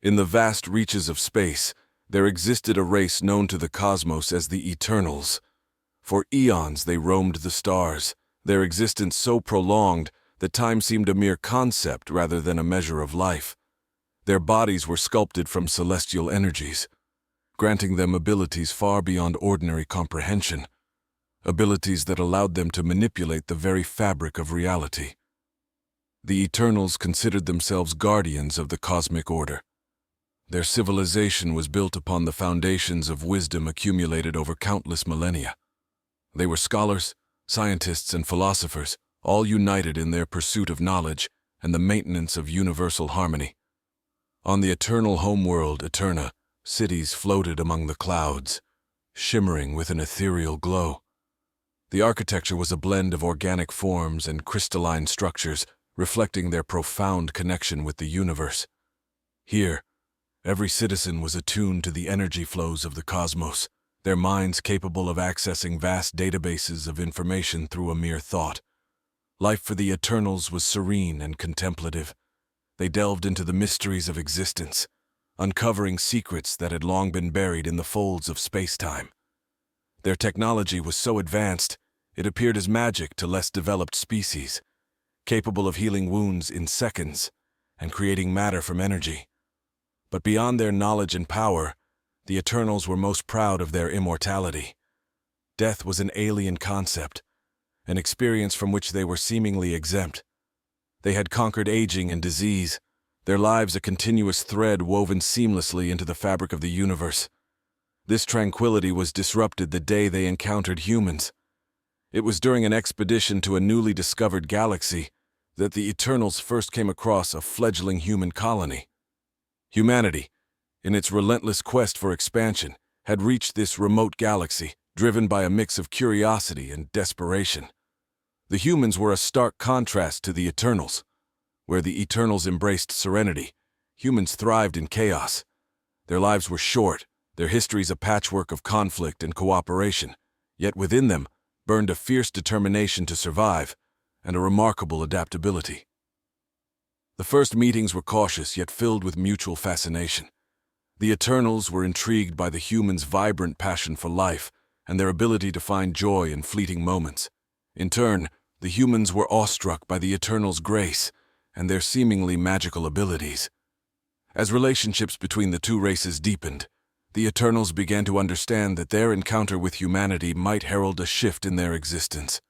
In the vast reaches of space, there existed a race known to the cosmos as the Eternals. For eons they roamed the stars, their existence so prolonged that time seemed a mere concept rather than a measure of life. Their bodies were sculpted from celestial energies, granting them abilities far beyond ordinary comprehension, abilities that allowed them to manipulate the very fabric of reality. The Eternals considered themselves guardians of the cosmic order. Their civilization was built upon the foundations of wisdom accumulated over countless millennia. They were scholars, scientists, and philosophers, all united in their pursuit of knowledge and the maintenance of universal harmony. On the eternal homeworld, Eterna, cities floated among the clouds, shimmering with an ethereal glow. The architecture was a blend of organic forms and crystalline structures, reflecting their profound connection with the universe. Here, every citizen was attuned to the energy flows of the cosmos, their minds capable of accessing vast databases of information through a mere thought. Life for the Eternals was serene and contemplative. They delved into the mysteries of existence, uncovering secrets that had long been buried in the folds of space-time. Their technology was so advanced, it appeared as magic to less developed species, capable of healing wounds in seconds and creating matter from energy. But beyond their knowledge and power, the Eternals were most proud of their immortality. Death was an alien concept, an experience from which they were seemingly exempt. They had conquered aging and disease, their lives a continuous thread woven seamlessly into the fabric of the universe. This tranquility was disrupted the day they encountered humans. It was during an expedition to a newly discovered galaxy that the Eternals first came across a fledgling human colony. Humanity, in its relentless quest for expansion, had reached this remote galaxy, driven by a mix of curiosity and desperation. The humans were a stark contrast to the Eternals. Where the Eternals embraced serenity, humans thrived in chaos. Their lives were short, their histories a patchwork of conflict and cooperation, yet within them burned a fierce determination to survive and a remarkable adaptability. The first meetings were cautious yet filled with mutual fascination. The Eternals were intrigued by the humans' vibrant passion for life and their ability to find joy in fleeting moments. In turn, the humans were awestruck by the Eternals' grace and their seemingly magical abilities. As relationships between the two races deepened, the Eternals began to understand that their encounter with humanity might herald a shift in their existence.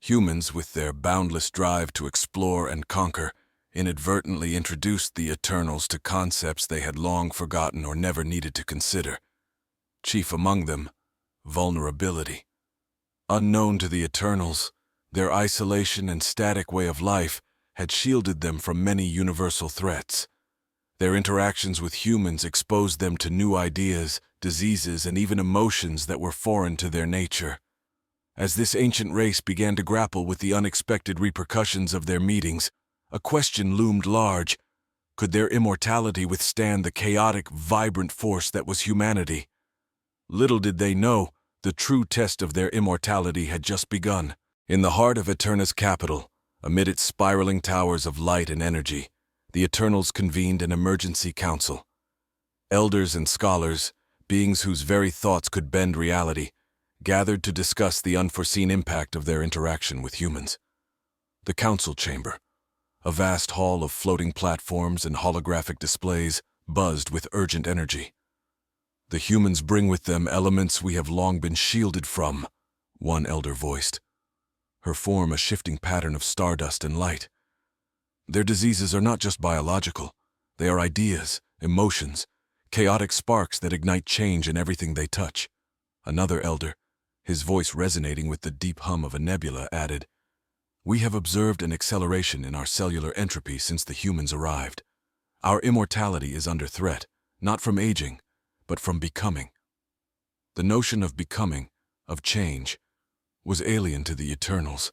Humans, with their boundless drive to explore and conquer, inadvertently introduced the Eternals to concepts they had long forgotten or never needed to consider. Chief among them, vulnerability. Unknown to the Eternals, their isolation and static way of life had shielded them from many universal threats. Their interactions with humans exposed them to new ideas, diseases, and even emotions that were foreign to their nature. As this ancient race began to grapple with the unexpected repercussions of their meetings, a question loomed large. Could their immortality withstand the chaotic, vibrant force that was humanity? Little did they know, the true test of their immortality had just begun. In the heart of Eterna's capital, amid its spiraling towers of light and energy, the Eternals convened an emergency council. Elders and scholars, beings whose very thoughts could bend reality, gathered to discuss the unforeseen impact of their interaction with humans. The council chamber, a vast hall of floating platforms and holographic displays, buzzed with urgent energy. "The humans bring with them elements we have long been shielded from," one elder voiced, her form a shifting pattern of stardust and light. "Their diseases are not just biological, they are ideas, emotions, chaotic sparks that ignite change in everything they touch." Another elder, his voice resonating with the deep hum of a nebula, added, "We have observed an acceleration in our cellular entropy since the humans arrived. Our immortality is under threat, not from aging, but from becoming." The notion of becoming, of change, was alien to the Eternals.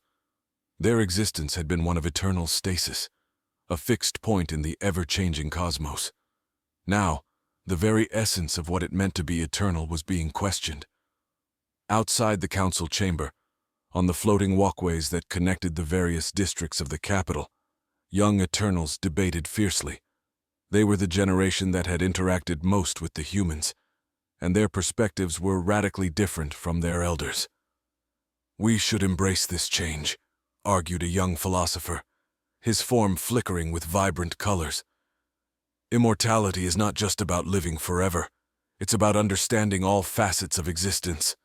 Their existence had been one of eternal stasis, a fixed point in the ever-changing cosmos. Now, the very essence of what it meant to be eternal was being questioned. Outside the council chamber, on the floating walkways that connected the various districts of the capital, young Eternals debated fiercely. They were the generation that had interacted most with the humans, and their perspectives were radically different from their elders. "We should embrace this change," argued a young philosopher, his form flickering with vibrant colors. "Immortality is not just about living forever. It's about understanding all facets of existence.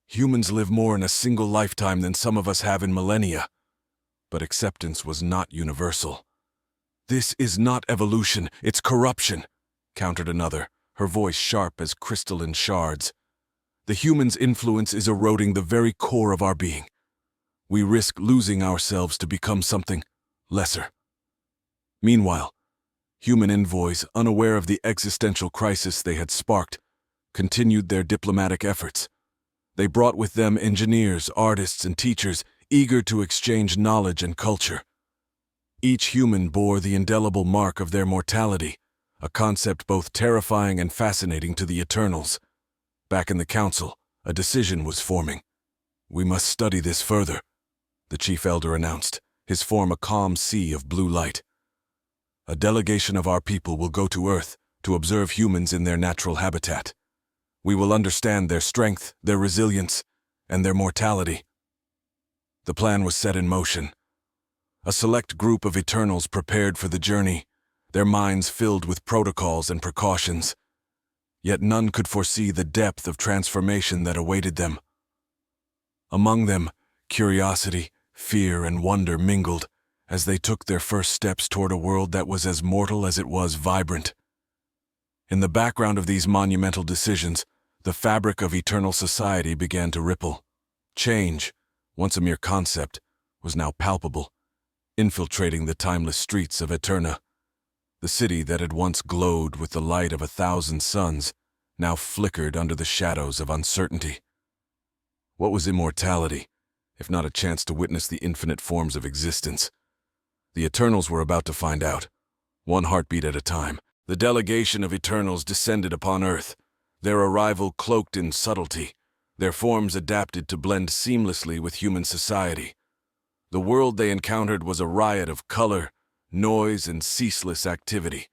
Humans live more in a single lifetime than some of us have in millennia." But acceptance was not universal. "This is not evolution, it's corruption," countered another, her voice sharp as crystalline shards. "The human's influence is eroding the very core of our being. We risk losing ourselves to become something lesser." Meanwhile, human envoys, unaware of the existential crisis they had sparked, continued their diplomatic efforts. They brought with them engineers, artists, and teachers eager to exchange knowledge and culture. Each human bore the indelible mark of their mortality, a concept both terrifying and fascinating to the Eternals. Back in the council, a decision was forming. "We must study this further," the chief elder announced, his form a calm sea of blue light. "A delegation of our people will go to Earth to observe humans in their natural habitat. We will understand their strength, their resilience, and their mortality." The plan was set in motion. A select group of Eternals prepared for the journey, their minds filled with protocols and precautions. Yet none could foresee the depth of transformation that awaited them. Among them, curiosity, fear, and wonder mingled as they took their first steps toward a world that was as mortal as it was vibrant. In the background of these monumental decisions, the fabric of eternal society began to ripple. Change, once a mere concept, was now palpable, infiltrating the timeless streets of Eterna. The city that had once glowed with the light of 1,000 suns now flickered under the shadows of uncertainty. What was immortality, if not a chance to witness the infinite forms of existence? The Eternals were about to find out. One heartbeat at a time, the delegation of Eternals descended upon Earth, their arrival cloaked in subtlety, their forms adapted to blend seamlessly with human society. The world they encountered was a riot of color, noise, and ceaseless activity,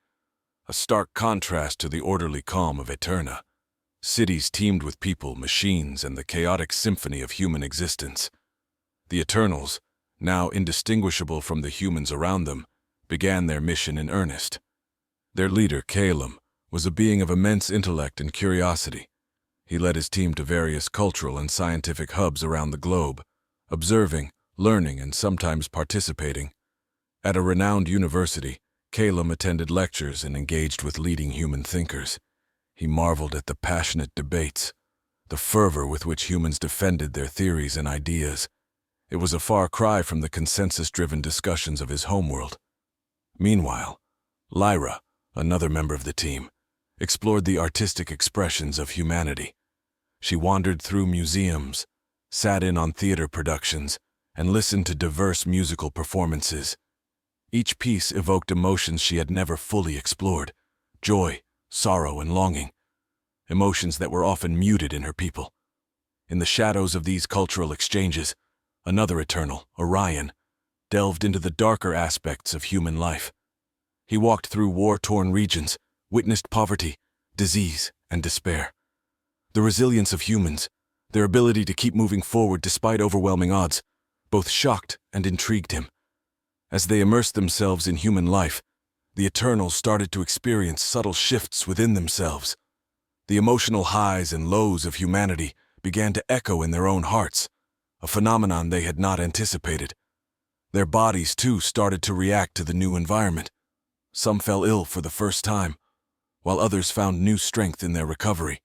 a stark contrast to the orderly calm of Eterna. Cities teemed with people, machines, and the chaotic symphony of human existence. The Eternals, now indistinguishable from the humans around them, began their mission in earnest. Their leader, Calum, was a being of immense intellect and curiosity. He led his team to various cultural and scientific hubs around the globe, observing, learning, and sometimes participating. At a renowned university, Calum attended lectures and engaged with leading human thinkers. He marveled at the passionate debates, the fervor with which humans defended their theories and ideas. It was a far cry from the consensus-driven discussions of his homeworld. Meanwhile, Lyra, another member of the team, explored the artistic expressions of humanity. She wandered through museums, sat in on theater productions, and listened to diverse musical performances. Each piece evoked emotions she had never fully explored: joy, sorrow, and longing, emotions that were often muted in her people. In the shadows of these cultural exchanges, another Eternal, Orion, delved into the darker aspects of human life. He walked through war-torn regions, witnessed poverty, disease, and despair. The resilience of humans, their ability to keep moving forward despite overwhelming odds, both shocked and intrigued him. As they immersed themselves in human life, the Eternals started to experience subtle shifts within themselves. The emotional highs and lows of humanity began to echo in their own hearts, a phenomenon they had not anticipated. Their bodies, too, started to react to the new environment. Some fell ill for the first time, while others found new strength in their recovery.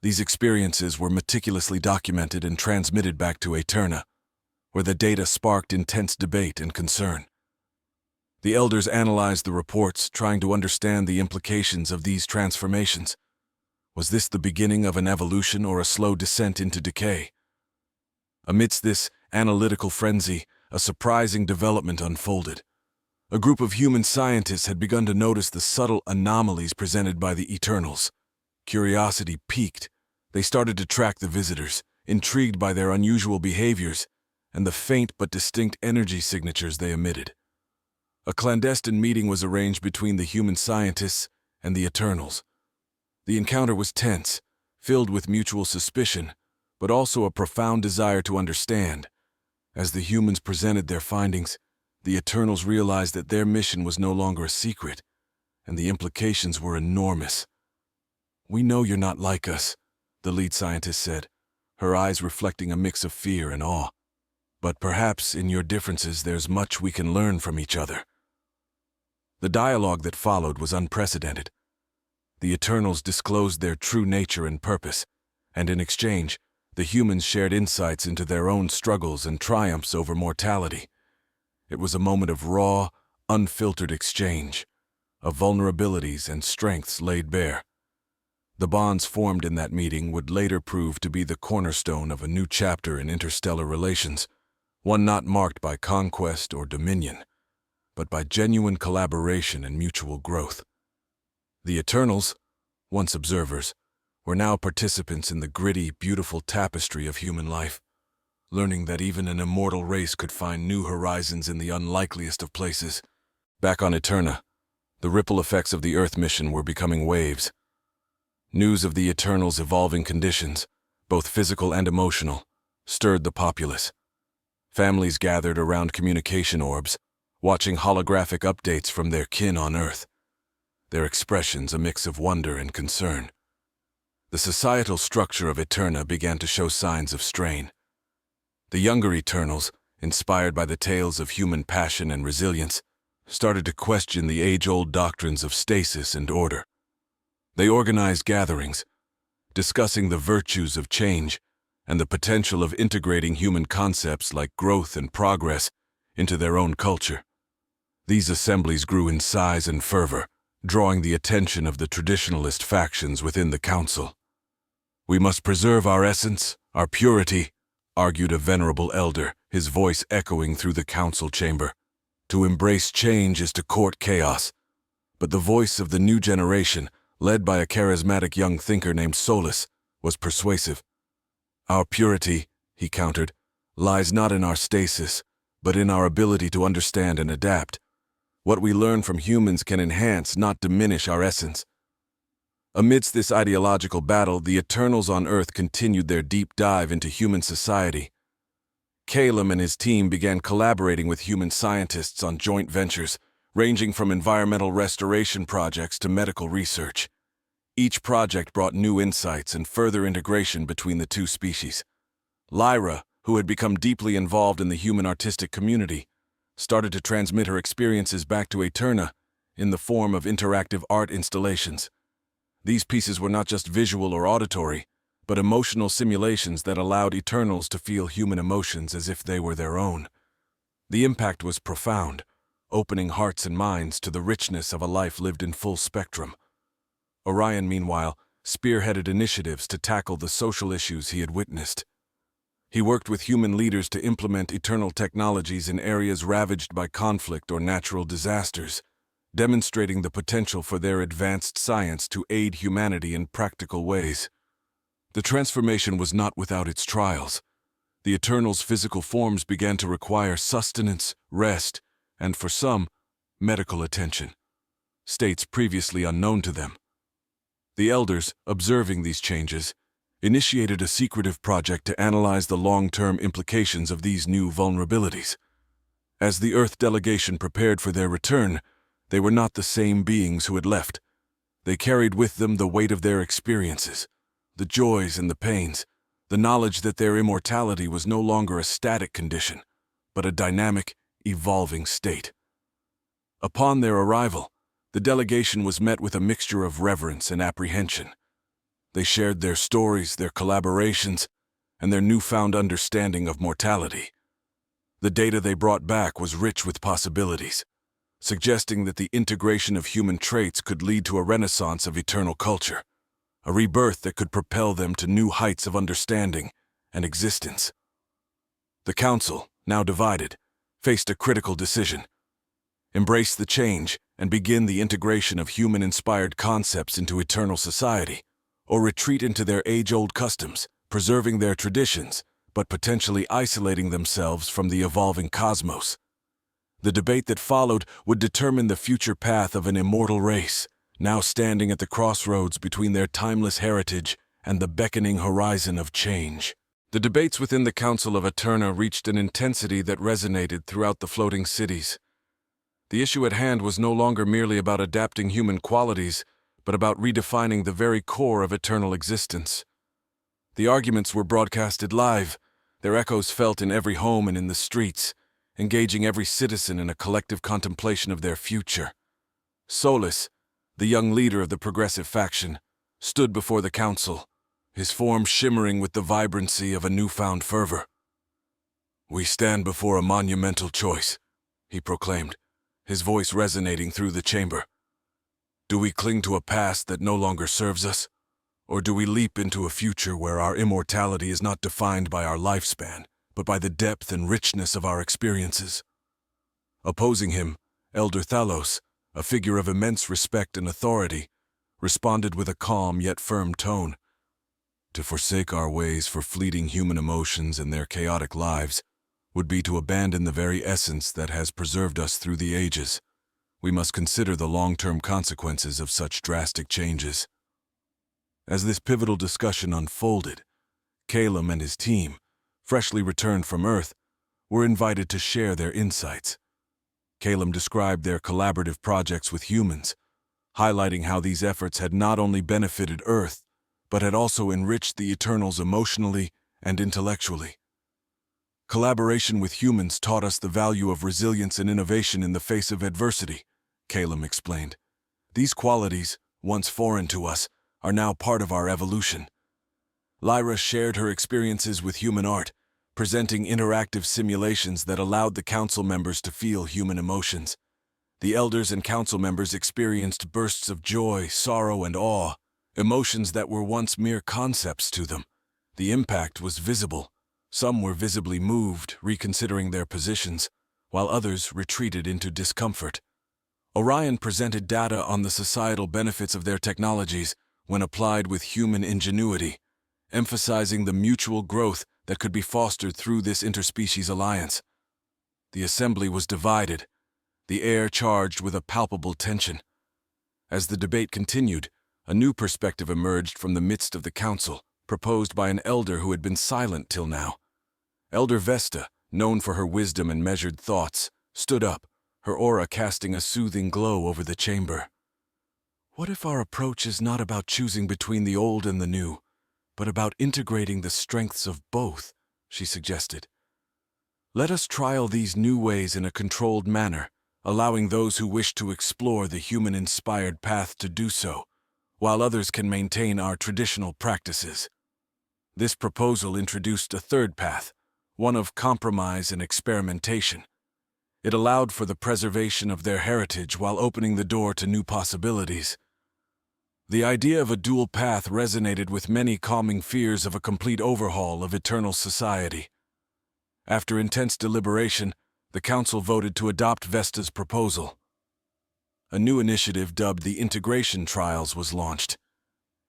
These experiences were meticulously documented and transmitted back to Eterna, where the data sparked intense debate and concern. The elders analyzed the reports, trying to understand the implications of these transformations. Was this the beginning of an evolution or a slow descent into decay? Amidst this analytical frenzy, a surprising development unfolded. A group of human scientists had begun to notice the subtle anomalies presented by the Eternals. Curiosity piqued. They started to track the visitors, intrigued by their unusual behaviors and the faint but distinct energy signatures they emitted. A clandestine meeting was arranged between the human scientists and the Eternals. The encounter was tense, filled with mutual suspicion, but also a profound desire to understand. As the humans presented their findings, the Eternals realized that their mission was no longer a secret, and the implications were enormous. "We know you're not like us," the lead scientist said, her eyes reflecting a mix of fear and awe. "But perhaps in your differences there's much we can learn from each other." The dialogue that followed was unprecedented. The Eternals disclosed their true nature and purpose, and in exchange, the humans shared insights into their own struggles and triumphs over mortality. It was a moment of raw, unfiltered exchange, of vulnerabilities and strengths laid bare. The bonds formed in that meeting would later prove to be the cornerstone of a new chapter in interstellar relations, one not marked by conquest or dominion, but by genuine collaboration and mutual growth. The Eternals, once observers, were now participants in the gritty, beautiful tapestry of human life, learning that even an immortal race could find new horizons in the unlikeliest of places. Back on Eterna, the ripple effects of the Earth mission were becoming waves. News of the Eternals' evolving conditions, both physical and emotional, stirred the populace. Families gathered around communication orbs, watching holographic updates from their kin on Earth, their expressions a mix of wonder and concern. The societal structure of Eterna began to show signs of strain. The younger Eternals, inspired by the tales of human passion and resilience, started to question the age-old doctrines of stasis and order. They organized gatherings, discussing the virtues of change and the potential of integrating human concepts like growth and progress into their own culture. These assemblies grew in size and fervor, drawing the attention of the traditionalist factions within the council. "We must preserve our essence, our purity," argued a venerable elder, his voice echoing through the council chamber. "To embrace change is to court chaos." But the voice of the new generation, led by a charismatic young thinker named Solus, was persuasive. "Our purity," he countered, "lies not in our stasis, but in our ability to understand and adapt. What we learn from humans can enhance, not diminish, our essence." Amidst this ideological battle, the Eternals on Earth continued their deep dive into human society. Calum and his team began collaborating with human scientists on joint ventures, ranging from environmental restoration projects to medical research. Each project brought new insights and further integration between the two species. Lyra, who had become deeply involved in the human artistic community, started to transmit her experiences back to Eterna in the form of interactive art installations. These pieces were not just visual or auditory, but emotional simulations that allowed Eternals to feel human emotions as if they were their own. The impact was profound, opening hearts and minds to the richness of a life lived in full spectrum. Orion, meanwhile, spearheaded initiatives to tackle the social issues he had witnessed. He worked with human leaders to implement eternal technologies in areas ravaged by conflict or natural disasters, demonstrating the potential for their advanced science to aid humanity in practical ways. The transformation was not without its trials. The Eternals' physical forms began to require sustenance, rest, and for some, medical attention, states previously unknown to them. The Elders, observing these changes, initiated a secretive project to analyze the long-term implications of these new vulnerabilities. As the Earth delegation prepared for their return, they were not the same beings who had left. They carried with them the weight of their experiences, the joys and the pains, the knowledge that their immortality was no longer a static condition, but a dynamic, evolving state. Upon their arrival, the delegation was met with a mixture of reverence and apprehension. They shared their stories, their collaborations, and their newfound understanding of mortality. The data they brought back was rich with possibilities, suggesting that the integration of human traits could lead to a renaissance of eternal culture, a rebirth that could propel them to new heights of understanding and existence. The Council, now divided, faced a critical decision: embrace the change and begin the integration of human-inspired concepts into eternal society, or retreat into their age-old customs, preserving their traditions, but potentially isolating themselves from the evolving cosmos. The debate that followed would determine the future path of an immortal race, now standing at the crossroads between their timeless heritage and the beckoning horizon of change. The debates within the Council of Eterna reached an intensity that resonated throughout the floating cities. The issue at hand was no longer merely about adapting human qualities, but about redefining the very core of eternal existence. The arguments were broadcasted live, their echoes felt in every home and in the streets, engaging every citizen in a collective contemplation of their future. Solus, the young leader of the progressive faction, stood before the council, his form shimmering with the vibrancy of a newfound fervor. "We stand before a monumental choice," he proclaimed, his voice resonating through the chamber. "Do we cling to a past that no longer serves us, or do we leap into a future where our immortality is not defined by our lifespan, but by the depth and richness of our experiences?" Opposing him, Elder Thalos, a figure of immense respect and authority, responded with a calm yet firm tone. "To forsake our ways for fleeting human emotions and their chaotic lives would be to abandon the very essence that has preserved us through the ages. We must consider the long-term consequences of such drastic changes." As this pivotal discussion unfolded, Calum and his team, freshly returned from Earth, were invited to share their insights. Calum described their collaborative projects with humans, highlighting how these efforts had not only benefited Earth, but had also enriched the Eternals emotionally and intellectually. "Collaboration with humans taught us the value of resilience and innovation in the face of adversity," Calum explained. "These qualities, once foreign to us, are now part of our evolution." Lyra shared her experiences with human art, presenting interactive simulations that allowed the council members to feel human emotions. The elders and council members experienced bursts of joy, sorrow, and awe, emotions that were once mere concepts to them. The impact was visible. Some were visibly moved, reconsidering their positions, while others retreated into discomfort. Orion presented data on the societal benefits of their technologies when applied with human ingenuity, emphasizing the mutual growth that could be fostered through this interspecies alliance. The assembly was divided, the air charged with a palpable tension. As the debate continued, a new perspective emerged from the midst of the council, proposed by an elder who had been silent till now. Elder Vesta, known for her wisdom and measured thoughts, stood up, her aura casting a soothing glow over the chamber. "What if our approach is not about choosing between the old and the new, but about integrating the strengths of both?" she suggested. "Let us trial these new ways in a controlled manner, allowing those who wish to explore the human-inspired path to do so, while others can maintain our traditional practices." This proposal introduced a third path, one of compromise and experimentation. It allowed for the preservation of their heritage while opening the door to new possibilities. The idea of a dual path resonated with many, calming fears of a complete overhaul of eternal society. After intense deliberation, the council voted to adopt Vesta's proposal. A new initiative dubbed the Integration Trials was launched.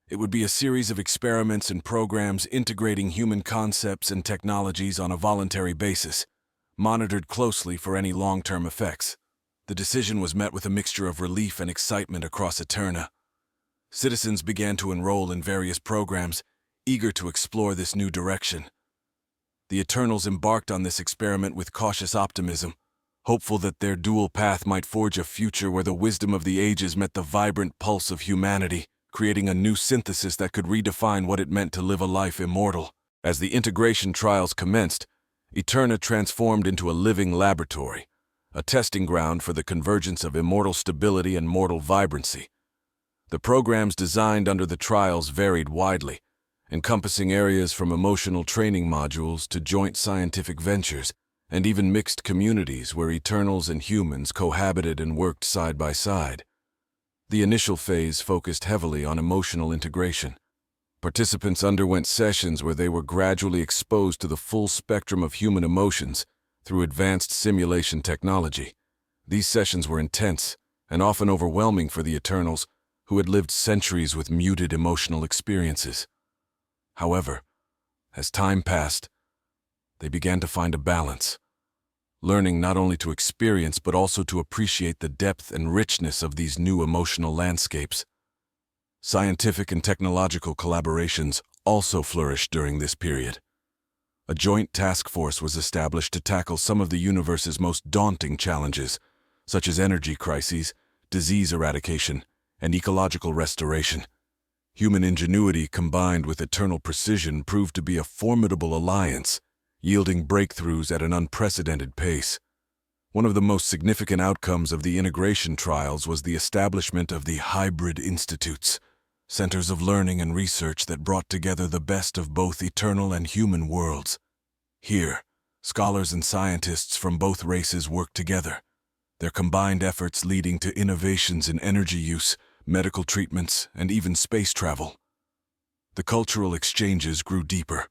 It would be a series of experiments and programs integrating human concepts and technologies on a voluntary basis, monitored closely for any long-term effects. The decision was met with a mixture of relief and excitement across Eterna. Citizens began to enroll in various programs, eager to explore this new direction. The Eternals embarked on this experiment with cautious optimism, hopeful that their dual path might forge a future where the wisdom of the ages met the vibrant pulse of humanity, creating a new synthesis that could redefine what it meant to live a life immortal. As the integration trials commenced, Eterna transformed into a living laboratory, a testing ground for the convergence of immortal stability and mortal vibrancy. The programs designed under the trials varied widely, encompassing areas from emotional training modules to joint scientific ventures, and even mixed communities where Eternals and humans cohabited and worked side by side. The initial phase focused heavily on emotional integration. Participants underwent sessions where they were gradually exposed to the full spectrum of human emotions through advanced simulation technology. These sessions were intense and often overwhelming for the Eternals, who had lived centuries with muted emotional experiences. However, as time passed, they began to find a balance. learning not only to experience but also to appreciate the depth and richness of these new emotional landscapes. Scientific and technological collaborations also flourished during this period. A joint task force was established to tackle some of the universe's most daunting challenges, such as energy crises, disease eradication, and ecological restoration. Human ingenuity combined with eternal precision proved to be a formidable alliance, yielding breakthroughs at an unprecedented pace. One of the most significant outcomes of the integration trials was the establishment of the hybrid institutes, centers of learning and research that brought together the best of both eternal and human worlds. Here, scholars and scientists from both races worked together, their combined efforts leading to innovations in energy use, medical treatments, and even space travel. The cultural exchanges grew deeper.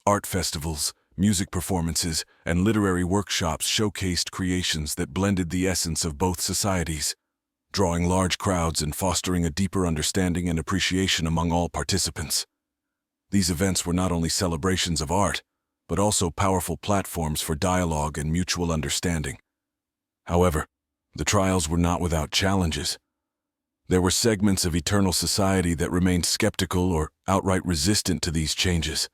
Art festivals, music performances, and literary workshops showcased creations that blended the essence of both societies, drawing large crowds and fostering a deeper understanding and appreciation among all participants. These events were not only celebrations of art, but also powerful platforms for dialogue and mutual understanding. However, the trials were not without challenges. There were segments of eternal society that remained skeptical or outright resistant to these changes.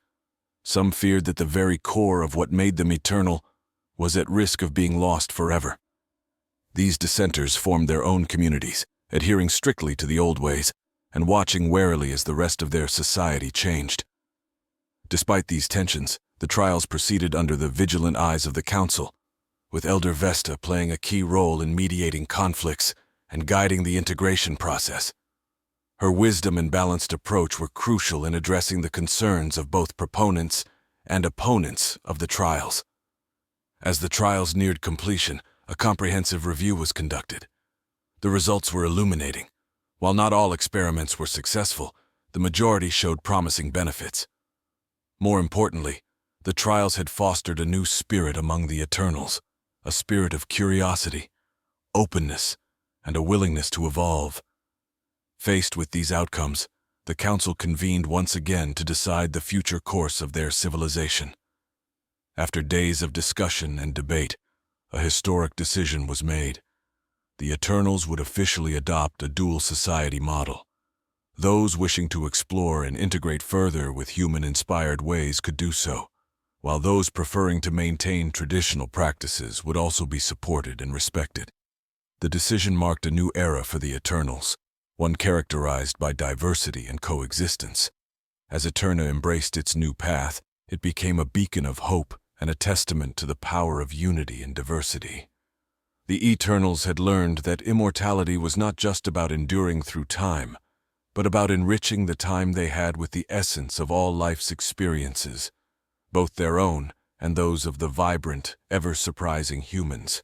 Some feared that the very core of what made them eternal was at risk of being lost forever. These dissenters formed their own communities, adhering strictly to the old ways and watching warily as the rest of their society changed. Despite these tensions, the trials proceeded under the vigilant eyes of the Council, with Elder Vesta playing a key role in mediating conflicts and guiding the integration process. Her wisdom and balanced approach were crucial in addressing the concerns of both proponents and opponents of the trials. As the trials neared completion, a comprehensive review was conducted. The results were illuminating. While not all experiments were successful, the majority showed promising benefits. More importantly, the trials had fostered a new spirit among the Eternals, a spirit of curiosity, openness, and a willingness to evolve. Faced with these outcomes, the Council convened once again to decide the future course of their civilization. After days of discussion and debate, a historic decision was made. The Eternals would officially adopt a dual society model. Those wishing to explore and integrate further with human-inspired ways could do so, while those preferring to maintain traditional practices would also be supported and respected. The decision marked a new era for the Eternals, one characterized by diversity and coexistence. As Eterna embraced its new path, it became a beacon of hope and a testament to the power of unity and diversity. The Eternals had learned that immortality was not just about enduring through time, but about enriching the time they had with the essence of all life's experiences, both their own and those of the vibrant, ever-surprising humans.